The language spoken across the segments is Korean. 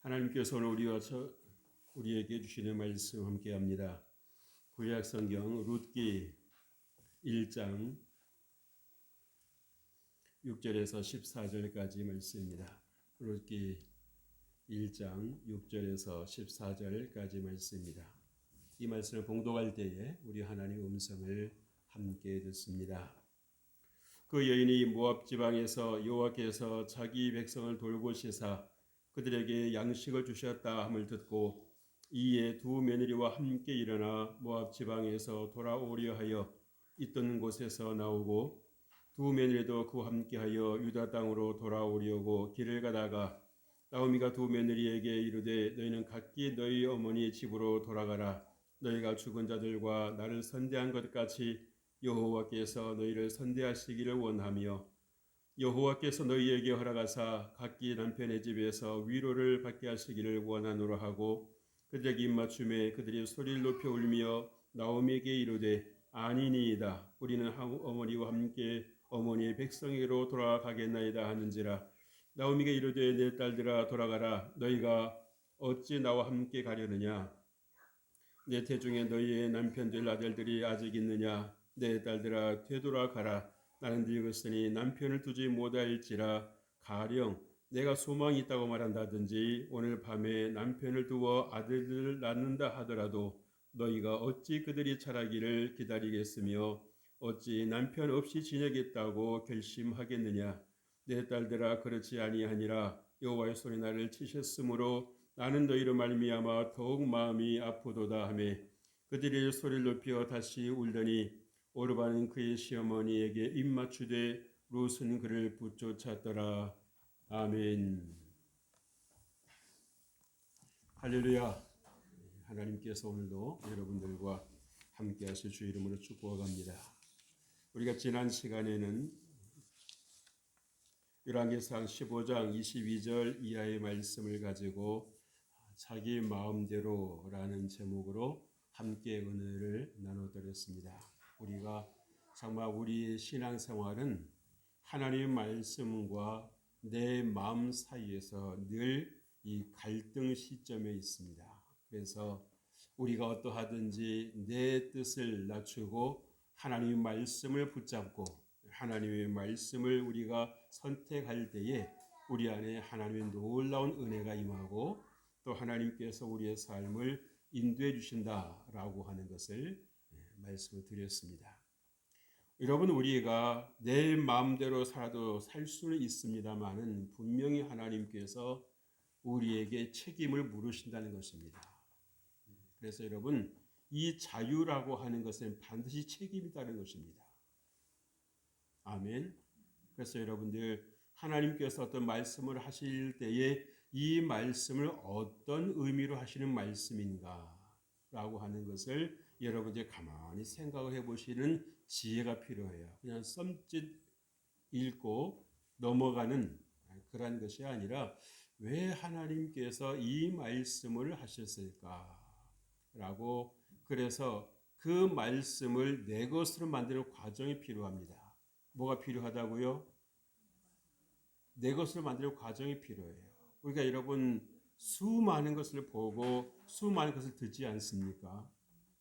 하나님께서 오늘 우리에게 주시는 말씀 함께합니다. 구약 성경 룻기 1장 6절에서 14절까지 말씀입니다. 룻기 1장 6절에서 14절까지 말씀입니다. 이 말씀을 봉독할 때에 우리 하나님의 음성을 함께 듣습니다. 그 여인이 모압 지방에서 여호와께서 자기 백성을 돌보시사 그들에게 양식을 주셨다 함을 듣고 이에 두 며느리와 함께 일어나 모압 지방에서 돌아오려 하여 있던 곳에서 나오고 두 며느리도 그와 함께하여 유다 땅으로 돌아오려고 길을 가다가 나오미가 두 며느리에게 이르되 너희는 각기 너희 어머니 집으로 돌아가라. 너희가 죽은 자들과 나를 선대한 것 같이 여호와께서 너희를 선대하시기를 원하며 여호와께서 너희에게 허락하사 각기 남편의 집에서 위로를 받게 하시기를 원하노라 하고 그들에게 입맞춤에 그들이 소리를 높여 울며 나오미에게 이르되 아니니이다. 우리는 어머니와 함께 어머니의 백성에게로 돌아가겠나이다 하는지라. 나오미가 이르되 내 딸들아 돌아가라. 너희가 어찌 나와 함께 가려느냐. 내 태중에 너희의 남편들 아들들이 아직 있느냐. 내 딸들아 되돌아가라. 나는 늙었으니 남편을 두지 못할지라. 가령 내가 소망이 있다고 말한다든지 오늘 밤에 남편을 두어 아들들을 낳는다 하더라도 너희가 어찌 그들이 자라기를 기다리겠으며 어찌 남편 없이 지내겠다고 결심하겠느냐. 내 딸들아 그렇지 아니하니라. 여호와의 손이 나를 치셨으므로 나는 너희로 말미암아 더욱 마음이 아프도다 하며 그들이 소리를 높여 다시 울더니 오르바는 그의 시어머니에게 입맞추되 룻은 그를 붙쫓았더라. 아멘. 할렐루야. 하나님께서 오늘도 여러분들과 함께 하실 주 이름으로 축복합니다. 우리가 지난 시간에는 열왕기상 15장 22절 이하의 말씀을 가지고 자기 마음대로라는 제목으로 함께 은혜를 나눠드렸습니다. 우리가 정말 우리의 신앙생활은 하나님의 말씀과 내 마음 사이에서 늘 이 갈등 시점에 있습니다. 그래서 우리가 어떠하든지 내 뜻을 낮추고 하나님의 말씀을 붙잡고 하나님의 말씀을 우리가 선택할 때에 우리 안에 하나님의 놀라운 은혜가 임하고 또 하나님께서 우리의 삶을 인도해 주신다라고 하는 것을 말씀을 드렸습니다. 여러분 우리가 내 마음대로 살아도 살 수는 있습니다만은 분명히 하나님께서 우리에게 책임을 물으신다는 것입니다. 그래서 여러분 이 자유라고 하는 것은 반드시 책임이 있다는 것입니다. 아멘. 그래서 여러분들 하나님께서 어떤 말씀을 하실 때에 이 말씀을 어떤 의미로 하시는 말씀인가라고 하는 것을 여러분들이 가만히 생각을 해보시는 지혜가 필요해요. 그냥 썸짓 읽고 넘어가는 그런 것이 아니라 왜 하나님께서 이 말씀을 하셨을까라고 그래서 그 말씀을 내 것으로 만드는 과정이 필요합니다. 뭐가 필요하다고요? 내 것으로 만드는 과정이 필요해요. 우리가 여러분 수많은 것을 보고 수많은 것을 듣지 않습니까?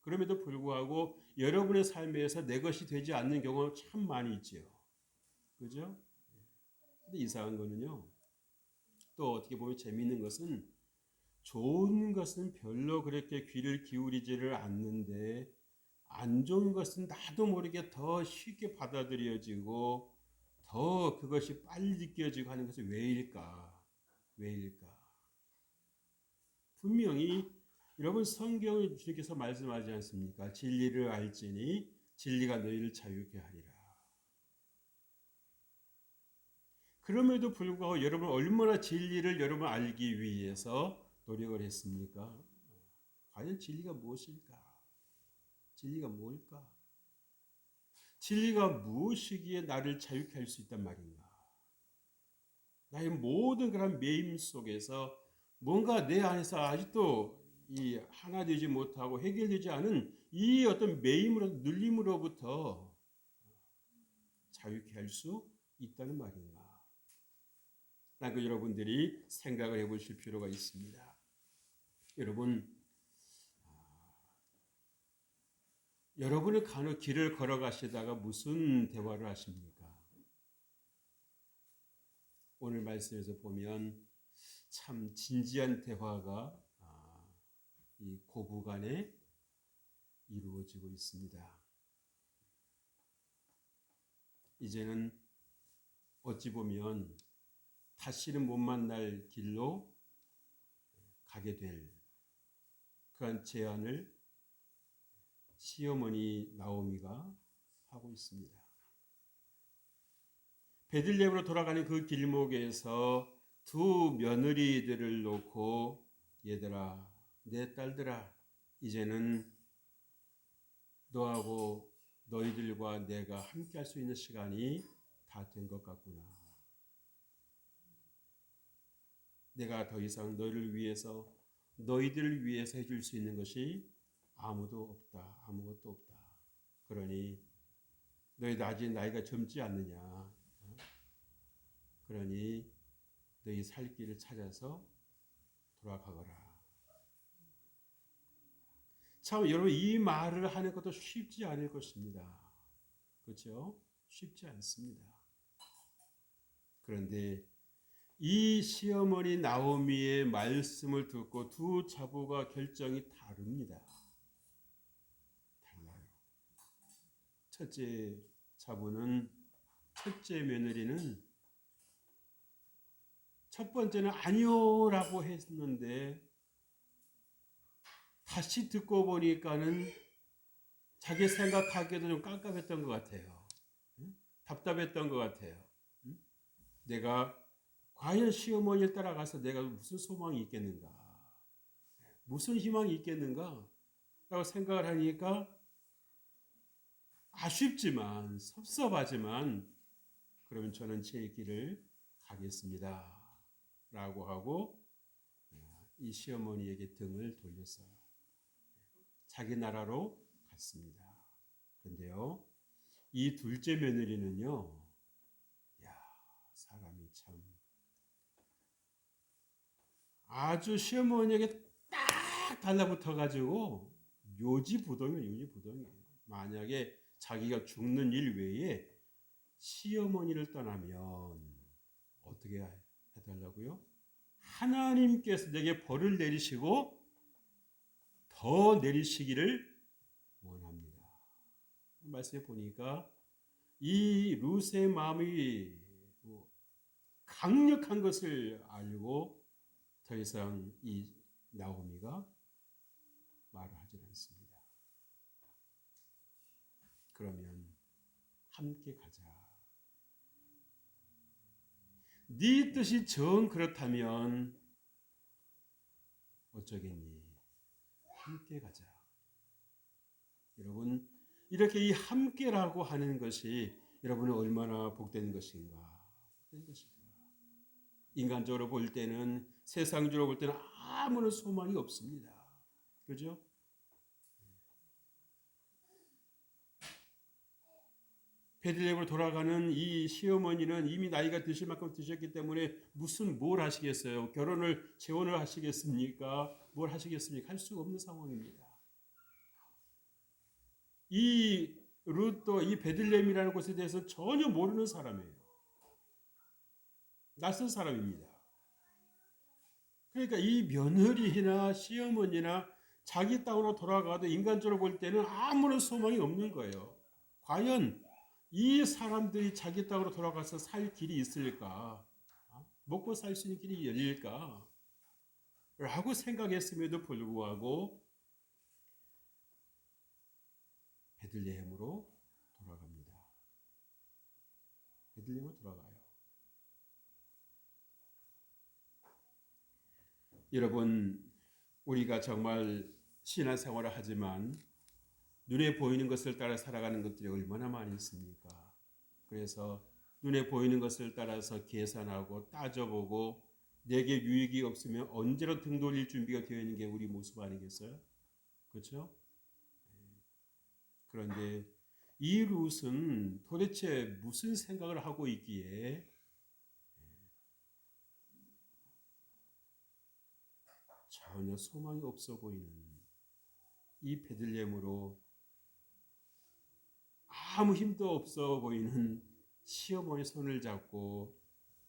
그럼에도 불구하고 여러분의 삶에서 내 것이 되지 않는 경우가 참 많이 있죠. 그죠? 근데 이상한 거는요. 또 어떻게 보면 재미있는 것은 좋은 것은 별로 그렇게 귀를 기울이지를 않는데 안 좋은 것은 나도 모르게 더 쉽게 받아들여지고 더 그것이 빨리 느껴지고 하는 것이 왜일까? 왜일까? 분명히 여러분 성경을 주님께서 말씀하지 않습니까? 진리를 알지니 진리가 너희를 자유케 하리라. 그럼에도 불구하고 여러분 얼마나 진리를 여러분 알기 위해서 노력을 했습니까? 과연 진리가 무엇일까? 진리가 뭘까? 진리가 무엇이기에 나를 자유케 할 수 있단 말인가? 나의 모든 그런 매임 속에서 뭔가 내 안에서 아직도 이 하나 되지 못하고 해결되지 않은 이 어떤 매임으로 눌림으로부터 자유케 할 수 있다는 말인가? 그 여러분들이 생각을 해보실 필요가 있습니다. 여러분은 간혹 길을 걸어가시다가 무슨 대화를 하십니까? 오늘 말씀에서 보면 참 진지한 대화가 이 고부 간에 이루어지고 있습니다. 이제는 어찌 보면 다시는 못 만날 길로 가게 될 그런 제안을 시어머니 나오미가 하고 있습니다. 베들레헴으로 돌아가는 그 길목에서 두 며느리들을 놓고 얘들아, 내 딸들아, 이제는 너하고 너희들과 내가 함께 할 수 있는 시간이 다 된 것 같구나. 내가 더 이상 너희들을 위해서 해줄 수 있는 것이 아무것도 없다. 그러니 너희도 아직 나이가 젊지 않느냐. 그러니 너희 살 길을 찾아서 돌아가거라. 참 여러분, 이 말을 하는 것도 쉽지 않을 것입니다. 그렇죠? 쉽지 않습니다. 그런데 이 시어머니 나오미의 말씀을 듣고 두 자부가 결정이 다릅니다. 달라요. 첫째 며느리는 첫 번째는 아니요라고 했는데 다시 듣고 보니까는 자기 생각하기에도 좀 깜깜했던 것 같아요. 답답했던 것 같아요. 내가 과연 시어머니를 따라가서 내가 무슨 소망이 있겠는가? 무슨 희망이 있겠는가? 라고 생각을 하니까 아쉽지만 섭섭하지만 그러면 저는 제 길을 가겠습니다. 라고 하고 이 시어머니에게 등을 돌렸어요. 자기 나라로 갔습니다. 그런데요, 이 둘째 며느리는요, 사람이 참 아주 시어머니에게 딱 달라붙어가지고 요지부동이에요. 만약에 자기가 죽는 일 외에 시어머니를 떠나면 어떻게 해달라고요? 하나님께서 내게 벌을 내리시고 더 내리시기를 원합니다. 말씀해 보니까 이 룻의 마음이 강력한 것을 알고 더 이상 이 나오미가 말을 하지 않습니다. 그러면 함께 가자. 네 뜻이 정 그렇다면 어쩌겠니? 함께 가자. 여러분, 이렇게 이 함께라고 하는 것이 여러분은 얼마나 복된 것인가? 인간적으로 볼 때는, 세상적으로 볼 때는 아무런 소망이 없습니다. 그죠? 베들레헴으로 돌아가는 이 시어머니는 이미 나이가 드실 만큼 드셨기 때문에 뭘 하시겠어요? 재혼을 하시겠습니까? 뭘 하시겠습니까? 할 수가 없는 상황입니다. 이 룻도 이 베들레헴이라는 곳에 대해서 전혀 모르는 사람이에요. 낯선 사람입니다. 그러니까 이 며느리나 시어머니나 자기 땅으로 돌아가도 인간적으로 볼 때는 아무런 소망이 없는 거예요. 과연 이 사람들이 자기 땅으로 돌아가서 살 길이 있을까? 먹고 살 수 있는 길이 열릴까? 라고 생각했음에도 불구하고 베들레헴으로 돌아갑니다. 베들레헴으로 돌아가요. 여러분, 우리가 정말 신앙생활을 하지만 눈에 보이는 것을 따라 살아가는 것들이 얼마나 많이 있습니까? 그래서 눈에 보이는 것을 따라서 계산하고 따져보고 내게 유익이 없으면 언제나 등 돌릴 준비가 되어 있는 게 우리 모습 아니겠어요? 그렇죠? 그런데 이 룻은 도대체 무슨 생각을 하고 있기에 전혀 소망이 없어 보이는 이 베들레헴으로 아무 힘도 없어 보이는 시어머니 손을 잡고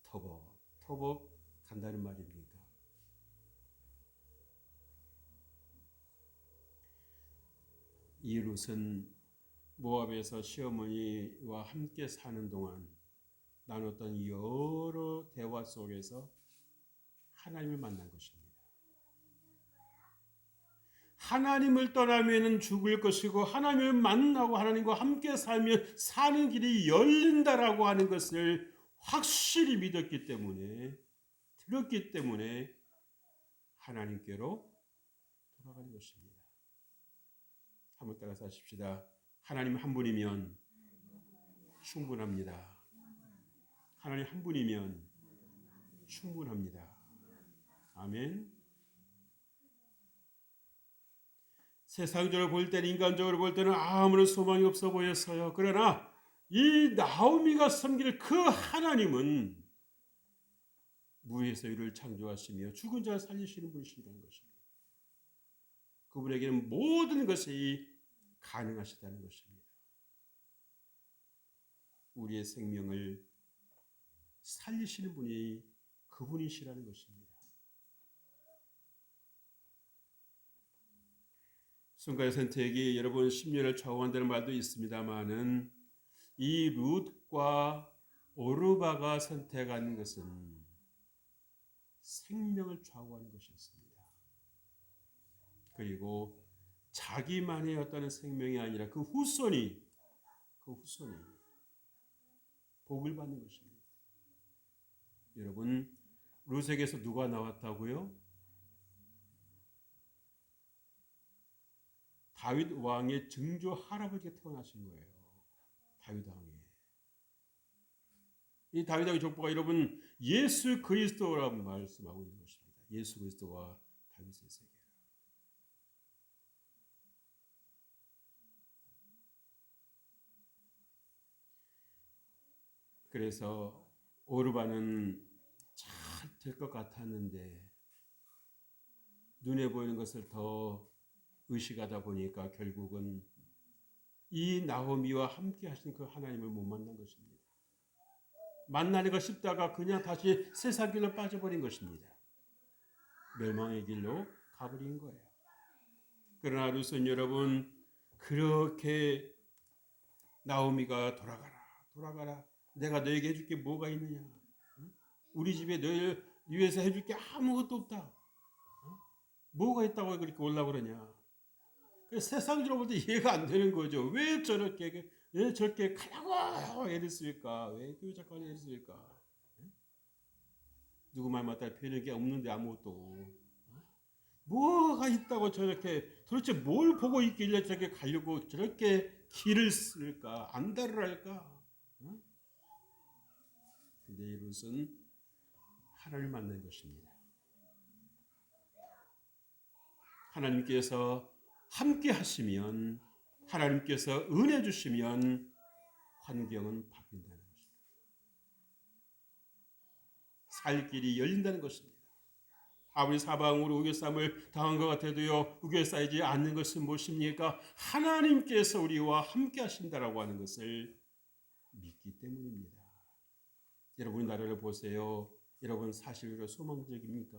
터벅터벅 간다는 말입니까? 이 룻은 모압에서 시어머니와 함께 사는 동안 나눴던 여러 대화 속에서 하나님을 만난 것입니다. 하나님을 떠나면 죽을 것이고 하나님을 만나고 하나님과 함께 살면 사는 길이 열린다라고 하는 것을 확실히 믿었기 때문에 들었기 때문에 하나님께로 돌아가는 것입니다. 한번 따라서 하십시다. 하나님 한 분이면 충분합니다. 하나님 한 분이면 충분합니다. 아멘. 세상적으로 볼 때는, 인간적으로 볼 때는 아무런 소망이 없어 보였어요. 그러나 이 나오미가 섬기는 그 하나님은 무에서 유를 창조하시며 죽은 자를 살리시는 분이시라는 것입니다. 그분에게는 모든 것이 가능하시다는 것입니다. 우리의 생명을 살리시는 분이 그분이시라는 것입니다. 순간의 선택이 여러분 10년을 좌우한다는 말도 있습니다만은 이 룻과 오르바가 선택한 것은 생명을 좌우하는 것이었습니다. 그리고 자기만의 어떤 생명이 아니라 그 후손이 복을 받는 것입니다. 여러분, 룻에게서 누가 나왔다고요? 다윗 왕의 증조 할아버지가 태어나신 거예요. 다윗 왕이. 이 다윗 왕의 족보가 여러분 예수 그리스도라고 말씀하고 있는 것입니다. 예수 그리스도와 다윗의 세계. 그래서 오르바는 잘 될 것 같았는데 눈에 보이는 것을 더 의식하다 보니까 결국은 이 나오미와 함께 하신 그 하나님을 못 만난 것입니다. 만나는 것 싶다가 그냥 다시 세상 길로 빠져버린 것입니다. 멸망의 길로 가버린 거예요. 그러나 룻은 여러분 그렇게 나오미가 돌아가라. 내가 너에게 해줄 게 뭐가 있느냐? 우리 집에 너를 위해서 해줄 게 아무것도 없다. 뭐가 있다고 그렇게 올라고 그러냐? 세상적으로 볼 때 이해가 안 되는 거죠. 왜 저렇게 가라고 애를 쓸까? 왜 자꾸 애를 쓸까? 누구 말 맞다 표현할 게 없는데 아무것도. 뭐가 있다고 저렇게 도대체 뭘 보고 있길래 저렇게 가려고 저렇게 길을 쓸까? 안달을 할까? 근데 이 룻은 하나님을 만난 것입니다. 하나님께서 함께 하시면, 하나님께서 은혜 주시면 환경은 바뀐다는 것입니다. 살 길이 열린다는 것입니다. 아무리 사방으로 우겨쌈을 당한 것 같아도요, 우겨싸이지 않는 것은 무엇입니까? 하나님께서 우리와 함께 하신다라고 하는 것을 믿기 때문입니다. 여러분 나라를 보세요. 여러분 사실로 소망적입니까?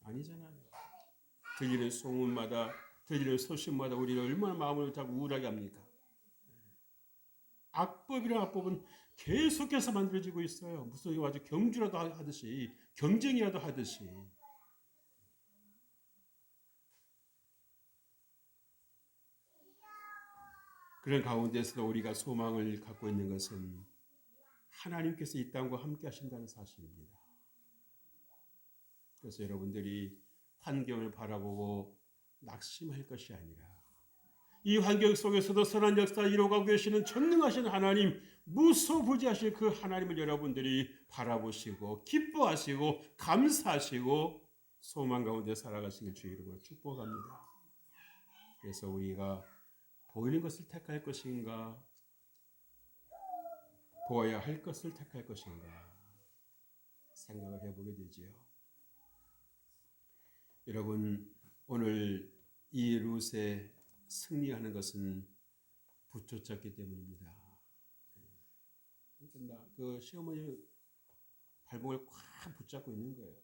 아니잖아요. 들리는 소문마다, 들리는 소식마다 우리를 얼마나 마음을 자꾸 우울하게 합니까? 악법이란 악법은 계속해서 만들어지고 있어요. 무슨 아주 경주라도 하듯이, 경쟁이라도 하듯이. 그런 가운데서도 우리가 소망을 갖고 있는 것은 하나님께서 이 땅과 함께 하신다는 사실입니다. 그래서 여러분들이 환경을 바라보고 낙심할 것이 아니라 이 환경 속에서도 선한 역사 이루어가고 계시는 전능하신 하나님, 무소부지하신 그 하나님을 여러분들이 바라보시고 기뻐하시고 감사하시고 소망 가운데 살아가시길 주의 이름으로 축복합니다. 그래서 우리가 보이는 것을 택할 것인가, 보아야 할 것을 택할 것인가 생각을 해보게 되지요. 여러분, 오늘 이 룻에 승리하는 것은 붙여쳤기 때문입니다. 그 시어머니 발목을 꽉 붙잡고 있는 거예요.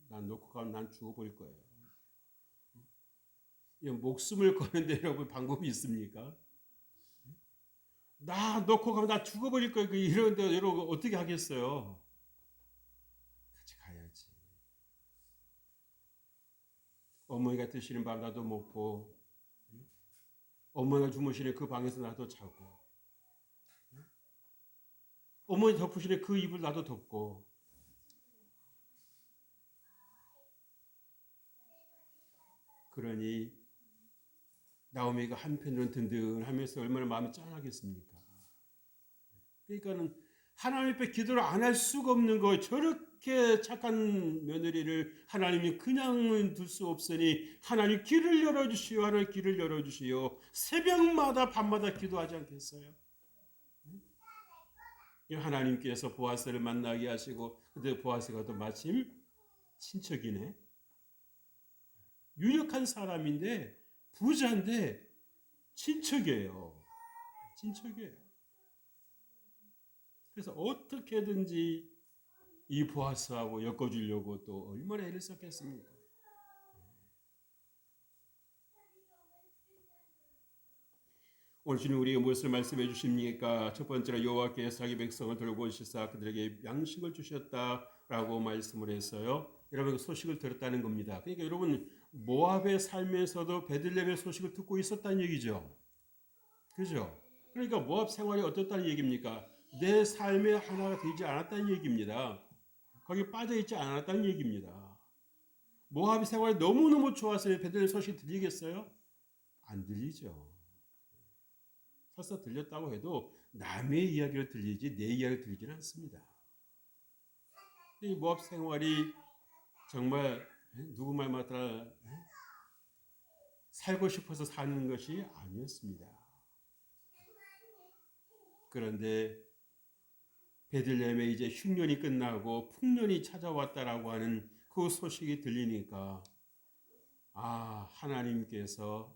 난 놓고 가면 난 죽어버릴 거예요. 목숨을 거는데 여러분 방법이 있습니까? 나 놓고 가면 나 죽어버릴 거예요. 이런데 여러분 어떻게 하겠어요? 같이 가야지. 어머니가 드시는 밥 나도 먹고, 어머니가 주무시는 그 방에서 나도 자고, 어머니 덮으시는 그 이불 나도 덮고. 그러니 나오미가 한편으로는 든든하면서 얼마나 마음이 짠하겠습니까? 그러니까는 하나님 앞에 기도를 안 할 수가 없는 거예요. 저렇게 착한 며느리를 하나님이 그냥 둘 수 없으니 하나님 길을 열어주시오. 하나님 길을 열어주시오. 새벽마다 밤마다 기도하지 않겠어요? 하나님께서 보아스를 만나게 하시고, 근데 보아스가 또 마침 친척이네. 유력한 사람인데 부자인데 친척이에요. 친척이에요. 그래서 어떻게든지 이 보아스하고 엮어주려고 또 얼마나 애를 썼겠습니까? 오늘 주님 우리에게 무엇을 말씀해 주십니까? 첫 번째로 여호와께서 자기 백성을 돌보시사 그들에게 양식을 주셨다라고 말씀을 했어요. 여러분 그 소식을 들었다는 겁니다. 그러니까 여러분 모압의 삶에서도 베들레헴의 소식을 듣고 있었다는 얘기죠. 그죠? 그러니까 모압 생활이 어떻다는 얘기입니까? 내 삶의 하나가 되지 않았다는 얘기입니다. 거기 빠져 있지 않았다는 얘기입니다. 모압 생활이 너무너무 좋아서 베들레헴 소식 들리겠어요? 안 들리죠. 설사 들렸다고 해도 남의 이야기를 들리지 내 이야기를 들리지는 않습니다. 이 모압 생활이 정말 누구 말 맞더라 살고 싶어서 사는 것이 아니었습니다. 그런데 베들레헴에 이제 흉년이 끝나고 풍년이 찾아왔다라고 하는 그 소식이 들리니까 하나님께서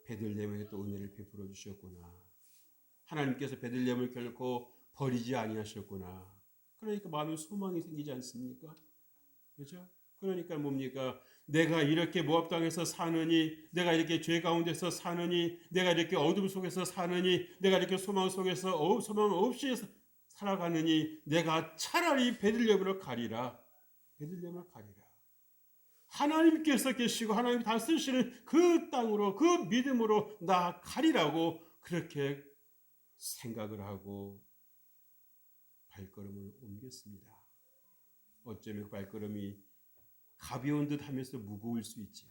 베들레헴에 또 은혜를 베풀어 주셨구나. 하나님께서 베들레헴을 결코 버리지 아니하셨구나. 그러니까 마음에 소망이 생기지 않습니까? 그렇죠? 그러니까 뭡니까? 내가 이렇게 모압 땅에서 사느니, 내가 이렇게 죄 가운데서 사느니, 내가 이렇게 어둠 속에서 사느니, 내가 이렇게 소망 속에서 소망 없이 살아가느니, 내가 차라리 베들레헴으로 가리라. 베들레헴으로 가리라. 하나님께서 계시고 하나님 다스리시는 그 땅으로 그 믿음으로 나 가리라고 그렇게 생각을 하고 발걸음을 옮겼습니다. 어쩌면 그 발걸음이 가벼운 듯 하면서 무거울 수 있지요.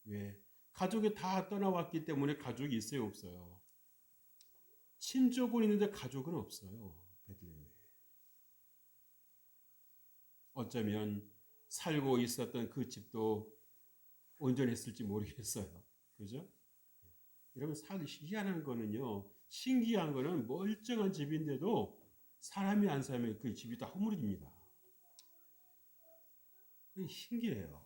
왜? 가족이 다 떠나왔기 때문에 가족이 있어요, 없어요? 친족은 있는데 가족은 없어요. 베들레헴에. 어쩌면 살고 있었던 그 집도 온전했을지 모르겠어요. 그죠? 여러분 희한한 거는요. 신기한 거는 멀쩡한 집인데도 사람이 안 살면 그 집이 다 허물어집니다. 그게 신기해요.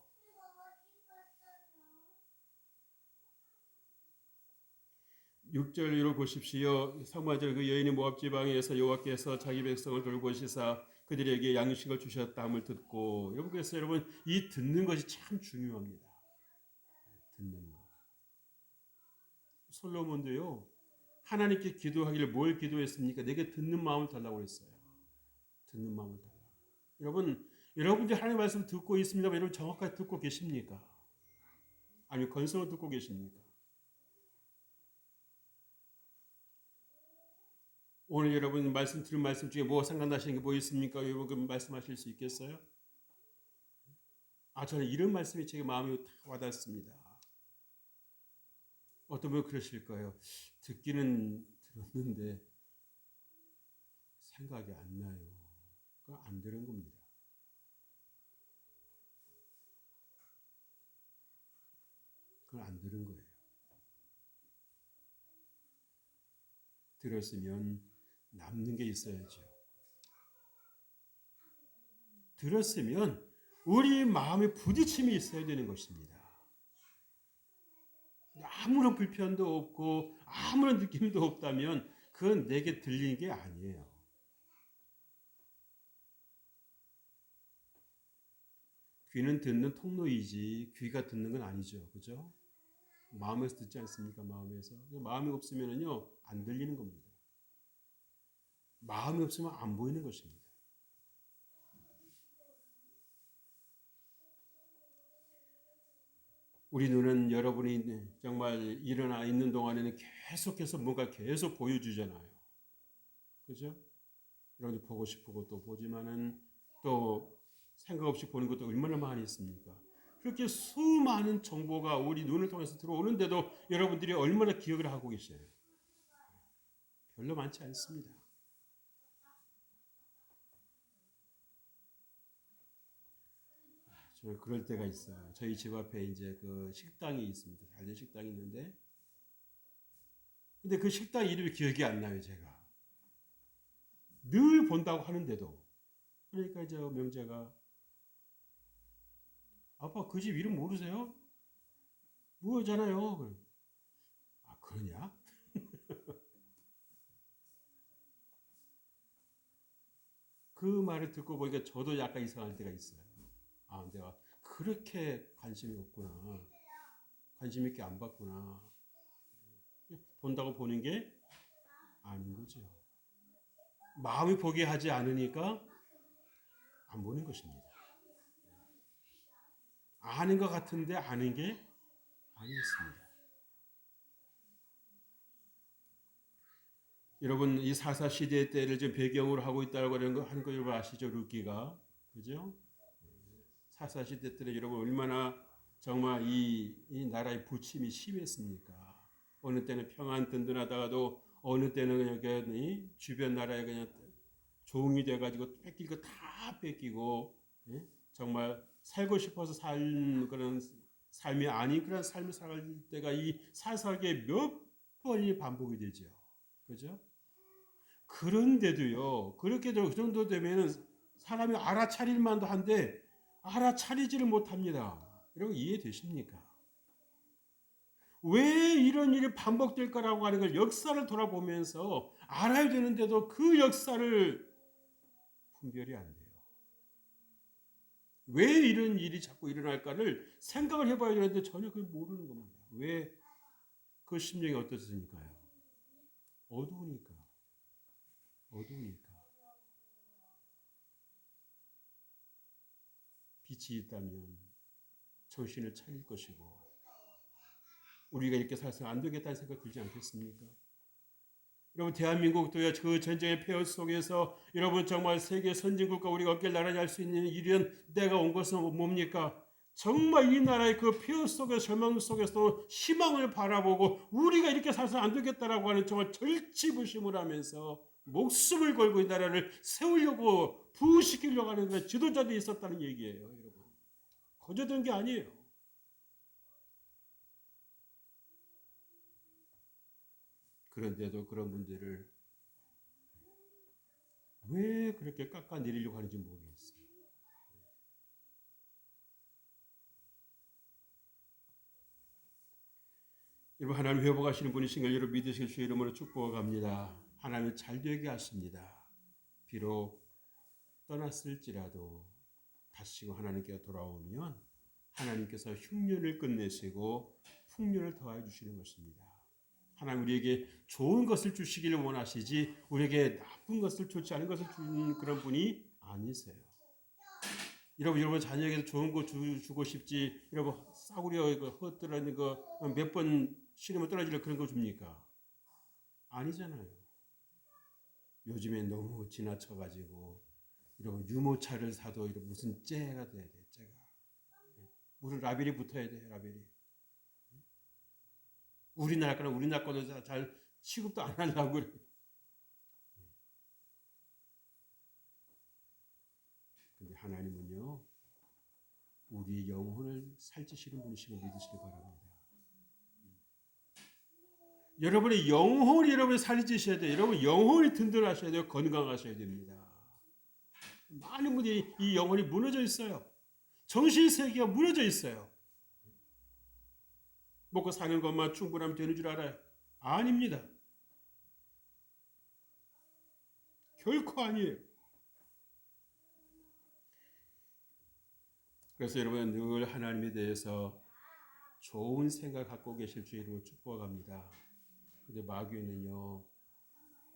6절로 보십시오. 상마절 그 여인이 모압 지방에서 여호와께서 자기 백성을 돌보시사 그들에게 양식을 주셨다함을 듣고 여러분 그래서 여러분 이 듣는 것이 참 중요합니다. 듣는 것. 솔로몬도요. 하나님께 기도하기를 뭘 기도했습니까? 내게 듣는 마음을 달라고 했어요. 듣는 마음을 달라. 여러분들 하나님의 말씀 듣고 있습니다만 여러분 정확하게 듣고 계십니까? 아니면 건성을 듣고 계십니까? 오늘 여러분 들은 말씀 중에 뭐 생각나시는 게 뭐 있습니까? 여러분 말씀하실 수 있겠어요? 저는 이런 말씀이 제게 마음이 다 와닿습니다. 어떤 분은 그러실 거예요. 듣기는 들었는데 생각이 안 나요. 그거 안 들은 겁니다. 그건 안 들은 거예요. 들었으면 남는 게 있어야죠. 들었으면 우리 마음에 부딪힘이 있어야 되는 것입니다. 아무런 불편도 없고 아무런 느낌도 없다면 그건 내게 들리는 게 아니에요. 귀는 듣는 통로이지 귀가 듣는 건 아니죠. 그죠? 마음에서 듣지 않습니까? 마음에서. 마음이 없으면요 안 들리는 겁니다. 마음이 없으면 안 보이는 것입니다. 우리 눈은 여러분이 정말 일어나 있는 동안에는 계속해서 뭔가 계속 보여주잖아요. 그죠? 여러분들 보고 싶고 또 보지만은 또 생각 없이 보는 것도 얼마나 많이 있습니까? 그렇게 수많은 정보가 우리 눈을 통해서 들어오는데도 여러분들이 얼마나 기억을 하고 계셔요? 별로 많지 않습니다. 저는 그럴 때가 있어요. 저희 집 앞에 이제 그 식당이 있습니다. 잘된 식당이 있는데, 근데 그 식당 이름이 기억이 안 나요, 제가. 늘 본다고 하는데도. 그러니까 이제 명재가 아빠 그 집 이름 모르세요? 뭐잖아요. 아 그러냐? 그 말을 듣고 보니까 저도 약간 이상할 때가 있어요. 아 내가 그렇게 관심이 없구나. 관심 있게 안 봤구나. 본다고 보는 게 아닌 거죠. 마음이 보게 하지 않으니까 안 보는 것입니다. 아는 것 같은데 아는 게 아니었습니다. 여러분 이 사사 시대 때를 지금 배경으로 하고 있다고 하는 거 여러분 아시죠? 룻기가 그죠? 사사 시대 때는 여러분 얼마나 정말 이 나라의 부침이 심했습니까? 어느 때는 평안 든든하다가도 어느 때는 그냥 주변 나라에 그냥 종이 돼가지고 뺏길 거 다 뺏기고 예? 정말 살고 싶어서 살 그런 삶이 아닌 그런 삶을 살아갈 때가 이 사사기에 몇 번이 반복이 되죠. 그죠? 그런데도요, 그렇게도 그 정도 되면은 사람이 알아차릴 만도 한데 알아차리지를 못합니다. 여러분 이해되십니까? 왜 이런 일이 반복될 거라고 하는 걸 역사를 돌아보면서 알아야 되는데도 그 역사를 분별이 안 돼요. 왜 이런 일이 자꾸 일어날까를 생각을 해봐야 되는데 전혀 그걸 모르는 겁니다. 왜 그 심령이 어떻습니까요? 어두우니까. 어두우니까. 빛이 있다면 정신을 차릴 것이고 우리가 이렇게 살아서 안 되겠다는 생각 들지 않겠습니까? 여러분 대한민국도요 그 전쟁의 폐허 속에서 여러분 정말 세계 선진국과 우리가 어깨를 나란히 할 수 있는 이런 때가 온 것은 뭡니까? 정말 이 나라의 그 폐허 속에 절망 속에서 희망을 바라보고 우리가 이렇게 살아서 안 되겠다라고 하는 정말 절치부심을 하면서 목숨을 걸고 이 나라를 세우려고 부흥시키려고 하는 그런 지도자들이 있었다는 얘기예요, 여러분. 거저된 게 아니에요. 그런데도 그런 문제를 왜 그렇게 깎아내리려고 하는지 모르겠어요. 여러분 하나님 회복하시는 분이신 걸 여러분 믿으실 주 이름으로 축복합니다. 하나님 잘 되게 하십니다. 비록 떠났을지라도 다시 하나님께 돌아오면 하나님께서 흉년을 끝내시고 풍년을 더하여 주시는 것입니다. 하나님 우리에게 좋은 것을 주시기를 원하시지 우리에게 나쁜 것을 좋지 않은 것을 주는 그런 분이 아니세요. 여러분 자녀에게 좋은 거 주고 싶지 여러분 싸구려 헛들어있는 거 몇 번 신으면 떨어지려 그런 거 줍니까? 아니잖아요. 요즘에 너무 지나쳐가지고 여러분 유모차를 사도 이런 무슨 째가 돼야 돼 째가 무슨 라벨이 붙어야 돼 라벨이 우리나라 거는 우리나라 거도 잘 취급도 안 하려고 그래. 근데 하나님은요 우리 영혼을 살찌시는 분이시고 믿으시기 바랍니다. 여러분의 영혼이 여러분이 살찌셔야 돼요. 여러분 영혼이 든든하셔야 돼요. 건강하셔야 됩니다. 많은 분들이 이 영혼이 무너져 있어요. 정신세계가 무너져 있어요. 먹고 사는 것만 충분하면 되는 줄 알아요. 아닙니다. 결코 아니에요. 그래서 여러분 늘 하나님에 대해서 좋은 생각 갖고 계실 주 이름으로 축복합니다. 근데 마귀는요,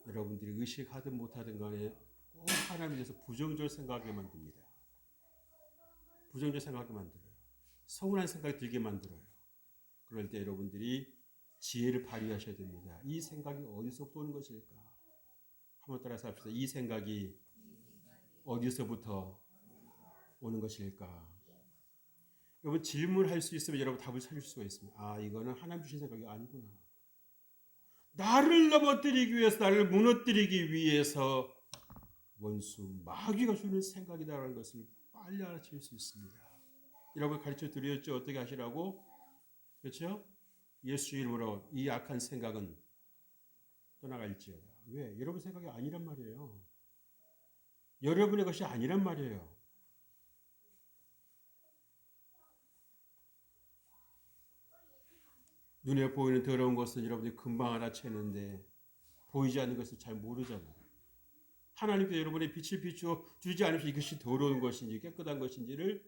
여러분들이 의식하든 못하든 간에 꼭 하나님에 대해서 부정적으로 생각하게 만듭니다. 부정적으로 생각하게 만들어요. 서운한 생각이 들게 만들어요. 그럴 때 여러분들이 지혜를 발휘하셔야 됩니다. 이 생각이 어디서부터 오는 것일까? 한번 따라서 합시다. 이 생각이 어디서부터 오는 것일까? 여러분 질문할 수 있으면 여러분 답을 찾을 수가 있습니다. 아, 이거는 하나님 주신 생각이 아니구나. 나를 넘어뜨리기 위해서, 나를 무너뜨리기 위해서 원수 마귀가 주는 생각이다라는 것을 빨리 알아챌 수 있습니다. 여러분 가르쳐 드렸죠. 어떻게 하시라고? 그렇죠? 예수 이름으로 이 악한 생각은 떠나갈지어다. 왜? 여러분 생각이 아니란 말이에요. 여러분의 것이 아니란 말이에요. 눈에 보이는 더러운 것은 여러분들이 금방 알아채는데 보이지 않는 것을 잘 모르잖아요. 하나님께서 여러분의 빛을 비추어 주지 않으면 이것이 더러운 것인지 깨끗한 것인지를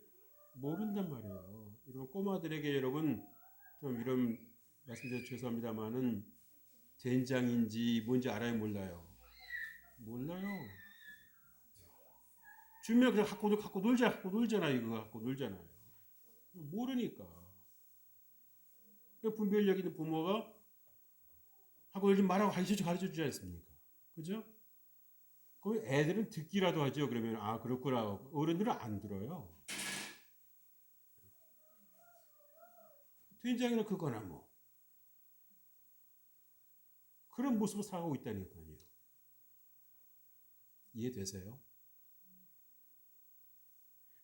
모른단 말이에요. 이런 꼬마들에게 여러분 좀 이런 말씀드려 죄송합니다만은 된장인지 뭔지 알아요, 몰라요? 몰라요. 주면 그냥 갖고 놀잖아요. 이거 갖고 놀잖아요. 모르니까. 분별력 있는 부모가 하고 놀지 말라고 가르쳐 주지 않습니까? 그죠? 그럼 애들은 듣기라도 하죠. 그러면 아 그렇구나. 어른들은 안 들어요. 된장이나 그거나 뭐 그런 모습을 살아가고 있다니까요. 이해되세요?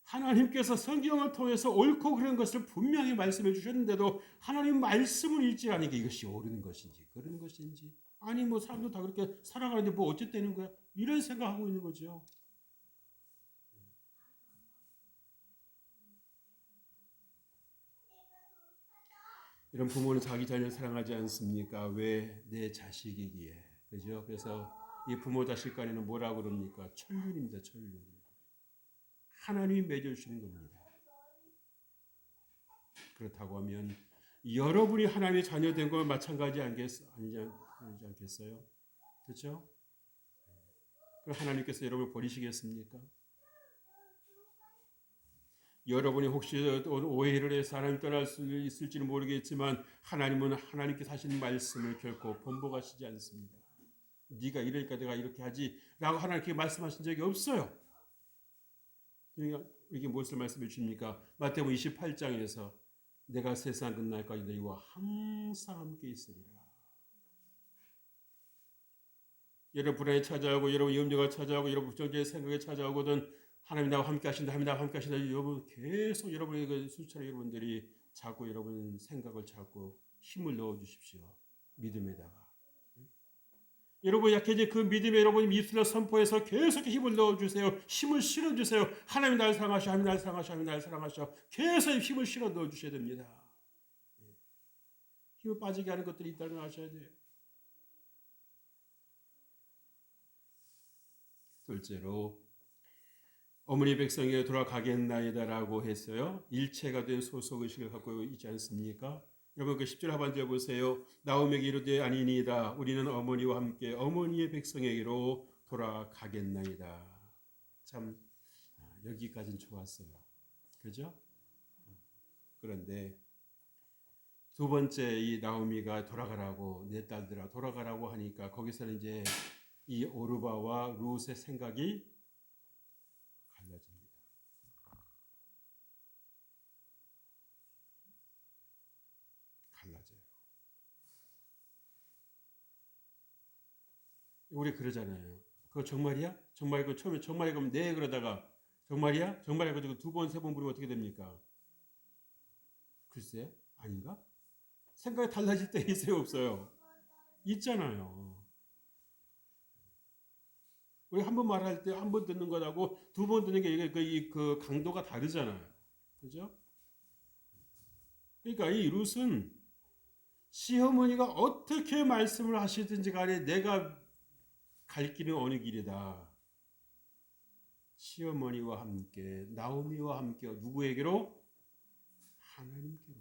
하나님께서 성경을 통해서 옳고 그런 것을 분명히 말씀해 주셨는데도 하나님 말씀을 읽지 않으니까 이것이 옳은 것인지 그런 것인지 아니 뭐 사람들 다 그렇게 살아가는데 뭐 어쨌다는 거야? 이런 생각하고 있는 거죠. 이런 부모는 자기 자녀를 사랑하지 않습니까? 왜? 내 자식이기에. 그죠? 그래서 이 부모 자식 간에는 뭐라 그럽니까? 천륜입니다. 천륜. 하나님이 맺어주시는 겁니다. 그렇다고 하면 여러분이 하나님의 자녀된 건 마찬가지 아니지 않겠어요? 그렇죠? 그럼 하나님께서 여러분을 버리시겠습니까? 여러분이 혹시 오해를 해서 하나님 떠날 수 있을지는 모르겠지만 하나님은 하나님께서 하신 말씀을 결코 번복하시지 않습니다. 네가 이러니까 내가 이렇게 하지 라고 하나님께 말씀하신 적이 없어요. 그러니까 이게 무엇을 말씀해 주십니까? 마태복음 28장에서 내가 세상 끝날까지 너희와 항상 함께 있으리라. 여러분 불안이 찾아오고 여러분 염려가 찾아오고 여러분 부정적인 생각이 찾아오거든 하나님 나와 함께 하신다. 하나님 나와 함께 하신다. 여러분 계속 여러분의 그 수차례 여러분들이 자꾸 여러분 생각을 찾고 힘을 넣어 주십시오. 믿음에다가. 여러분 약해진 그 믿음에 여러분이 입술로 선포해서 계속 힘을 넣어주세요. 힘을 실어주세요. 하나님 나를 사랑하셔. 하나님 나를 사랑하셔. 하나님 나를 사랑하셔. 계속 힘을 실어 넣어주셔야 됩니다. 힘을 빠지게 하는 것들이 있다는 걸 아셔야 돼요. 둘째로 어머니 백성에게 돌아가겠나이다라고 했어요. 일체가 된 소속의식을 갖고 있지 않습니까? 여러분 그 10절 하반절 보세요. 나오미에게 이르되 아니니이다. 우리는 어머니와 함께 어머니의 백성에게로 돌아가겠나이다. 참 여기까지는 좋았어요. 그죠? 그런데 두 번째 이 나오미가 돌아가라고 내 딸들아 돌아가라고 하니까 거기서는 이제 이 오르바와 룻의 생각이 달라집니다. 달라져요. 우리 그러잖아요. 그거 정말이야? 정말 그 처음에 정말이 그러면 네 그러다가 정말이야? 정말이야 가지고 두 번, 세 번 부르면 어떻게 됩니까? 글쎄 아닌가? 생각이 달라질 때 있어요 없어요? 있잖아요. 우리 한 번 말할 때 한 번 듣는 거하고 두 번 듣는 게 이게 그 강도가 다르잖아요. 그죠? 그러니까 이 룻은 시어머니가 어떻게 말씀을 하시든지 간에 내가 갈 길은 어느 길이다. 시어머니와 함께 나오미와 함께 누구에게로? 하나님께로.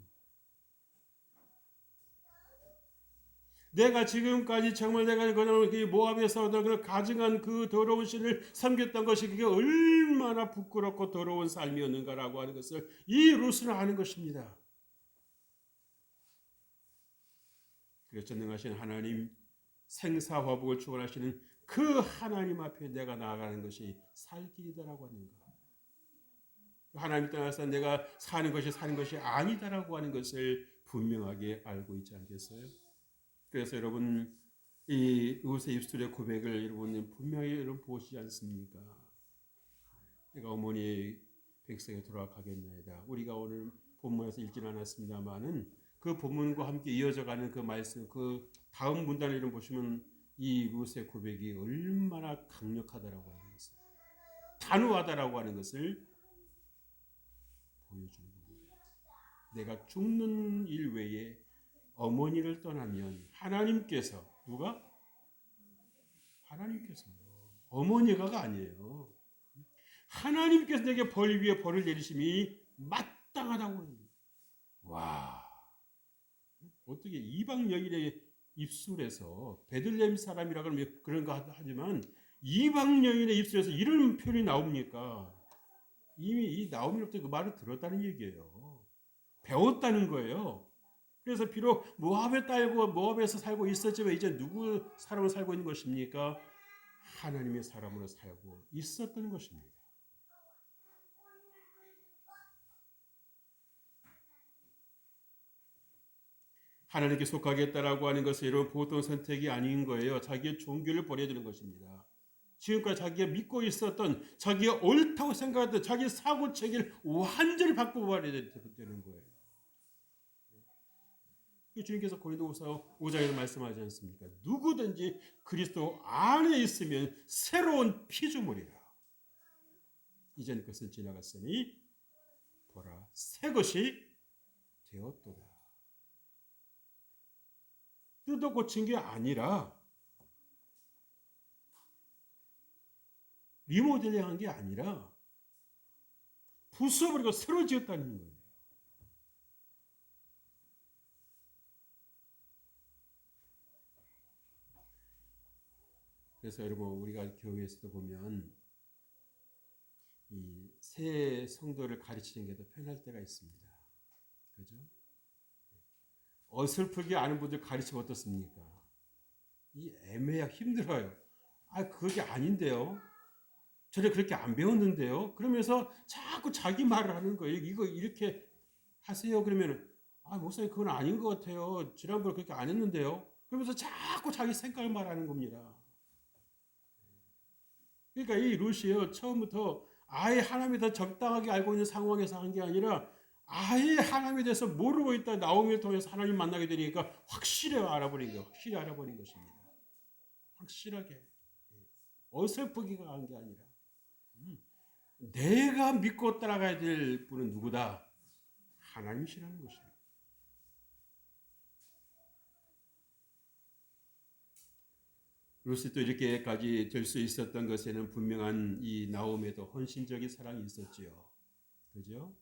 내가 지금까지 정말 내가 그 모압에서 그 가증한 그 더러운 신을 섬겼던 것이 그게 얼마나 부끄럽고 더러운 삶이었는가라고 하는 것을 이 룻은 아는 것입니다. 그래서 전능하신 하나님, 생사화복을 축원하시는 그 하나님 앞에 내가 나아가는 것이 살 길이다라고 하는 것. 하나님 떠나서 내가 사는 것이 아니다라고 하는 것을 분명하게 알고 있지 않겠어요? 그래서 여러분 이 룻의 입술의 고백을 여러분 분명히 여러분 보시지 않습니까? 내가 어머니 백성에 돌아가겠나이다. 우리가 오늘 본문에서 읽지는 않았습니다만은 그 본문과 함께 이어져가는 그 말씀, 그 다음 문단을 이름 보시면 이 룻의 고백이 얼마나 강력하다라고 하는 것을, 단호하다라고 하는 것을 보여주는 겁니다. 내가 죽는 일 외에 어머니를 떠나면 하나님께서, 누가? 하나님께서요. 어머니가 아니에요. 하나님께서 내게 벌 위에 벌을 내리심이 마땅하다고 합니다. 와, 어떻게 이방 여인의 입술에서 베들레헴 사람이라 그런 거 하지만 이방 여인의 입술에서 이런 표현이 나옵니까? 이미 이 나오미로부터 그 말을 들었다는 얘기예요. 배웠다는 거예요. 그래서 비록 모압에 딸고 모압에서 살고 있었지만 이제 누구 사람으로 살고 있는 것입니까? 하나님의 사람으로 살고 있었던 것입니다. 하나님께 속하겠다라고 하는 것은 이런 보통 선택이 아닌 거예요. 자기의 종교를 버려두는 것입니다. 지금까지 자기가 믿고 있었던, 자기가 옳다고 생각했던 자기 사고체계를 완전히 바꿔버려야 되는 거예요. 주님께서 고린도후서 5장에서 말씀하지 않습니까? 누구든지 그리스도 안에 있으면 새로운 피조물이라. 이전 것은 지나갔으니 보라 새 것이 되었도다. 뜯어 고친 게 아니라 리모델링한 게 아니라 부숴버리고 새로 지었다는 거예요. 그래서 여러분 우리가 교회에서도 보면 이 새 성도를 가르치는 게 더 편할 때가 있습니다. 그죠? 어설프게 아는 분들 가르치면 어떻습니까? 이 애매하고 힘들어요. 아, 그게 아닌데요. 저는 그렇게 안 배웠는데요. 그러면서 자꾸 자기 말을 하는 거예요. 이거 이렇게 하세요. 그러면 아, 목사님 그건 아닌 것 같아요. 지난번에 그렇게 안 했는데요. 그러면서 자꾸 자기 생각을 말하는 겁니다. 그러니까 이 루시요 처음부터 아예 하나님에 더 적당하게 알고 있는 상황에서 한 게 아니라 아예 하나님에 대해서 모르고 있다 나오미를 통해서 하나님 만나게 되니까 확실히 알아버린 것입니다. 확실하게 어설프기가 한 게 아니라 내가 믿고 따라가야 될 분은 누구다? 하나님이시라는 것입니다. 룻이 또 이렇게까지 될 수 있었던 것에는 분명한 이 나오미에도 헌신적인 사랑이 있었지요. 그죠?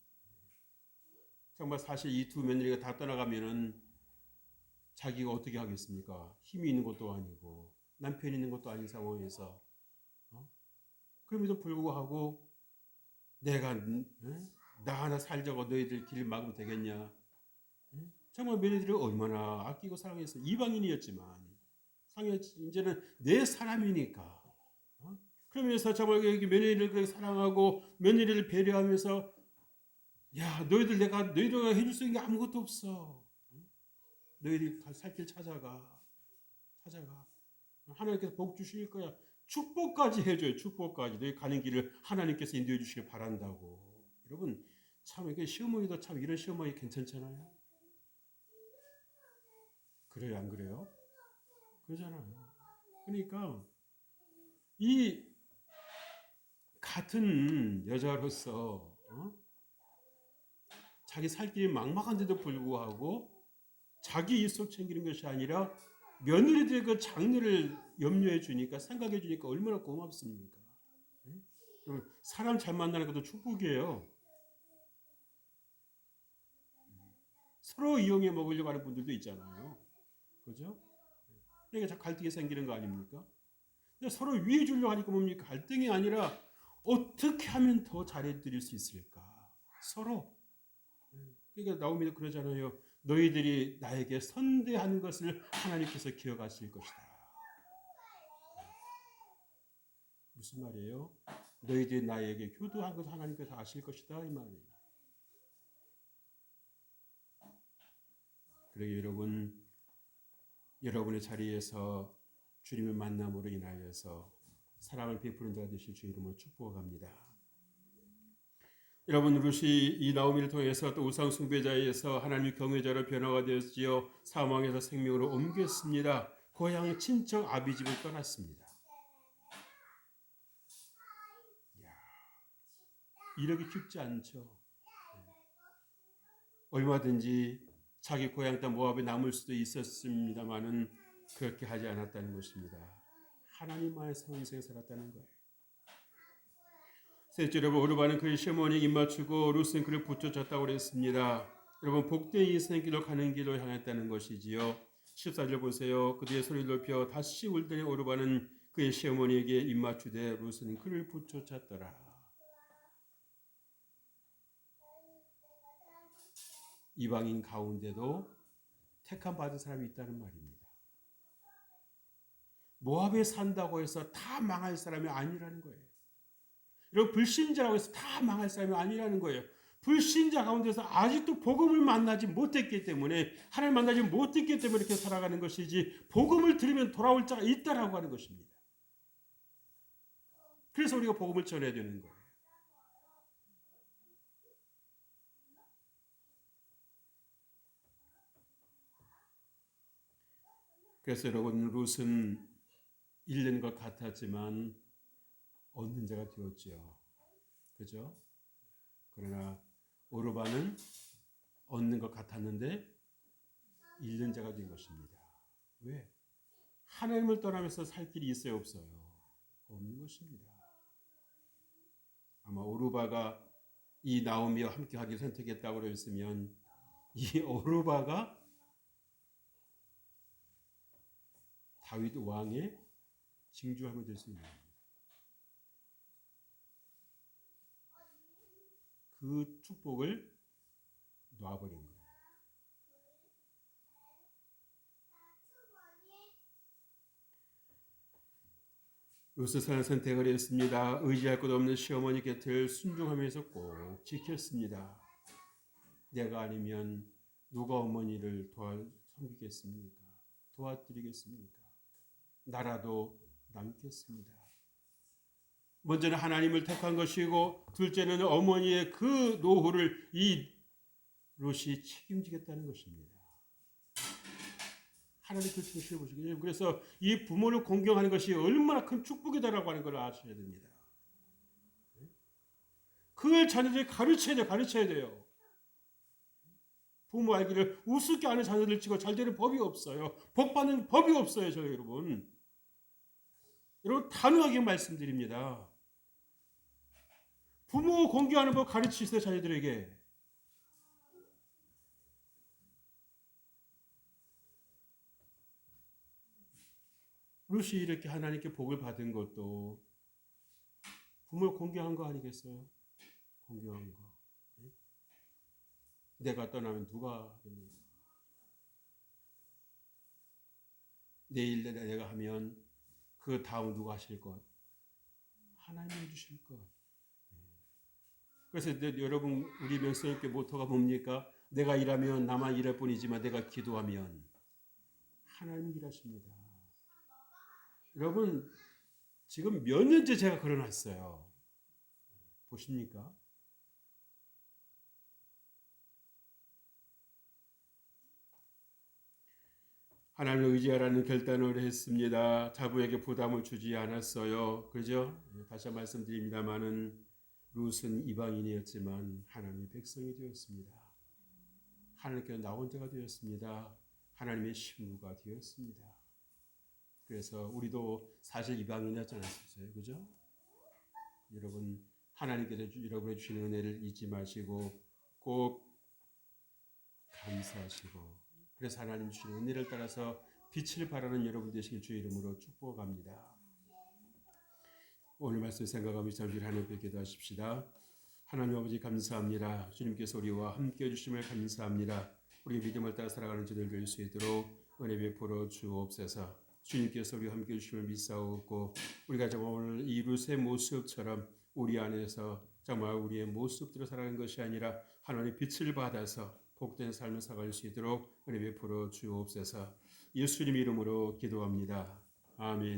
정말 사실 이 두 며느리가 다 떠나가면은 자기가 어떻게 하겠습니까? 힘이 있는 것도 아니고 남편이 있는 것도 아닌 상황에서 그럼에도 불구하고 내가 나 하나 살자고 너희들 길 막으면 되겠냐? 정말 며느리를 얼마나 아끼고 사랑해서 이방인이었지만 이제는 내 사람이니까 그러면서 정말 여기 며느리를 사랑하고 며느리를 배려하면서 야 너희들가 해줄 수 있는 게 아무것도 없어. 너희들이 살 길 찾아가. 하나님께서 복 주실 거야. 축복까지 해줘요. 축복까지. 너희 가는 길을 하나님께서 인도해 주시길 바란다고. 여러분 참 이게 시어머니도 참 이런 시어머니 괜찮잖아요. 그래요, 안 그래요? 그러잖아요. 그러니까 이 같은 여자로서 자기 살 길이 막막한데도 불구하고 자기 일속 챙기는 것이 아니라 며느리들의 그 장래를 염려해 주니까 생각해 주니까 얼마나 고맙습니까? 사람 잘 만나는 것도 축복이에요. 서로 이용해 먹으려고 하는 분들도 있잖아요. 그죠? 그러니까 자꾸 갈등이 생기는 거 아닙니까? 근데 서로 위해 주려고 하니까 뭡니까? 갈등이 아니라 어떻게 하면 더 잘해 드릴 수 있을까? 서로. 그러니까 나오미도 그러잖아요. 너희들이 나에게 선대한 것을 하나님께서 기억하실 것이다. 무슨 말이에요? 너희들이 나에게 효도한 것을 하나님께서 아실 것이다 이 말이에요. 그러게 여러분의 자리에서 주님의 만남으로 인하여서 사랑을 베푸는 자가 되실 주 이름으로 축복합니다. 여러분, 룻이 이 나오미를 통해서 또 우상 숭배자에서 하나님의 경외자로 변화가 되었지요. 사망에서 생명으로 옮겼습니다. 고향 친척 아비집을 떠났습니다. 이러기 쉽지 않죠. 얼마든지 자기 고향 땅 모압에 남을 수도 있었습니다만은 그렇게 하지 않았다는 것입니다. 하나님만의 인생 살았다는 거예요. 셋째, 여러분, 오르바는 그의 시어머니에 입맞추고 룻은 그를 붙여줬다고 그랬습니다. 여러분, 복된 인생길로 가는 길로 향했다는 것이지요. 14절 보세요. 그들의 소리를 높여 다시 울더니 오르바는 그의 시어머니에게 입맞추되 룻은 그를 붙여쳤더라. 이방인 가운데도 택함 받은 사람이 있다는 말입니다. 모압에 산다고 해서 다 망할 사람이 아니라는 거예요. 여러분, 불신자라고 해서 다 망할 사람이 아니라는 거예요. 불신자 가운데서 아직도 복음을 만나지 못했기 때문에, 하나님 만나지 못했기 때문에 이렇게 살아가는 것이지, 복음을 들으면 돌아올 자가 있다라고 하는 것입니다. 그래서 우리가 복음을 전해야 되는 거예요. 그래서 여러분, 룻은 잃는 것 같았지만 얻는 자가 되었지요. 그죠? 그러나 오르바는 얻는 것 같았는데 잃는 자가 된 것입니다. 왜? 하나님을 떠나면서 살 길이 있어요, 없어요? 없는 것입니다. 아마 오르바가 이 나오미와 함께 하기 선택했다고 했으면 이 오르바가 다윗 왕의 징주함이 될 수 있는 겁니다. 그 축복을 놔버린 거예요. 룻은 선택을 했습니다. 의지할 것 없는 시어머니 곁을 순종하면서 꼭 지켰습니다. 내가 아니면 누가 어머니를 섬기겠습니까? 도와드리겠습니까? 나라도 남겠습니다. 먼저는 하나님을 택한 것이고 둘째는 어머니의 그 노후를 이 룻이 책임지겠다는 것입니다. 하나님 그 중심을 보시겠죠. 그래서 이 부모를 공경하는 것이 얼마나 큰 축복이다라고 하는 걸 아셔야 됩니다. 그걸 자녀들이 가르쳐야 돼요. 부모 알기를 우습게 하는 자녀들 치고 잘 되는 법이 없어요. 복 받는 법이 없어요, 저 여러분. 여러분, 단호하게 말씀드립니다. 부모 공경하는 법 가르치세요, 자녀들에게. 룻이 이렇게 하나님께 복을 받은 것도 부모를 공경한 거 아니겠어요? 공경한 거. 내가 떠나면 누가 하겠는가? 내일 내가 하면 그 다음 누가 하실 것? 하나님이 주실 것. 그래서 여러분, 우리 명성교회 모토가 뭡니까? 내가 일하면 나만 일할 뿐이지만 내가 기도하면 하나님이 일하십니다. 여러분, 지금 몇 년째 제가 걸어놨어요. 보십니까? 하나님을 의지하라는 결단을 했습니다. 자부에게 부담을 주지 않았어요. 그죠? 다시 한 번 말씀드립니다만은 룻은 이방인이었지만 하나님의 백성이 되었습니다. 하나님께서 나온 자가 되었습니다. 하나님의 신부가 되었습니다. 그래서 우리도 사실 이방인이었지 않았어요. 그죠? 여러분, 하나님께서 여러분의 주시는 은혜를 잊지 마시고 꼭 감사하시고, 그래서 하나님 주시는 은혜를 따라서 빛을 발하는 여러분 되시길 주의 이름으로 축복합니다. 오늘 말씀 생각하며 잠시 하나님께 기도하십시다. 하나님 아버지 감사합니다. 주님께서 우리와 함께해 주심을 감사합니다. 우리 믿음을 따라 살아가는 저들 될 수 있도록 은혜 베풀어 주옵소서. 주님께서 우리와 함께해 주심을 믿사오고 우리가 정말 오늘 이 룻의 모습처럼 우리 안에서 정말 우리의 모습대로 살아가는 것이 아니라 하나님의 빛을 받아서 복된 삶을 살아갈 수 있도록 은혜 베풀어 주옵소서. 예수님 이름으로 기도합니다. 아멘.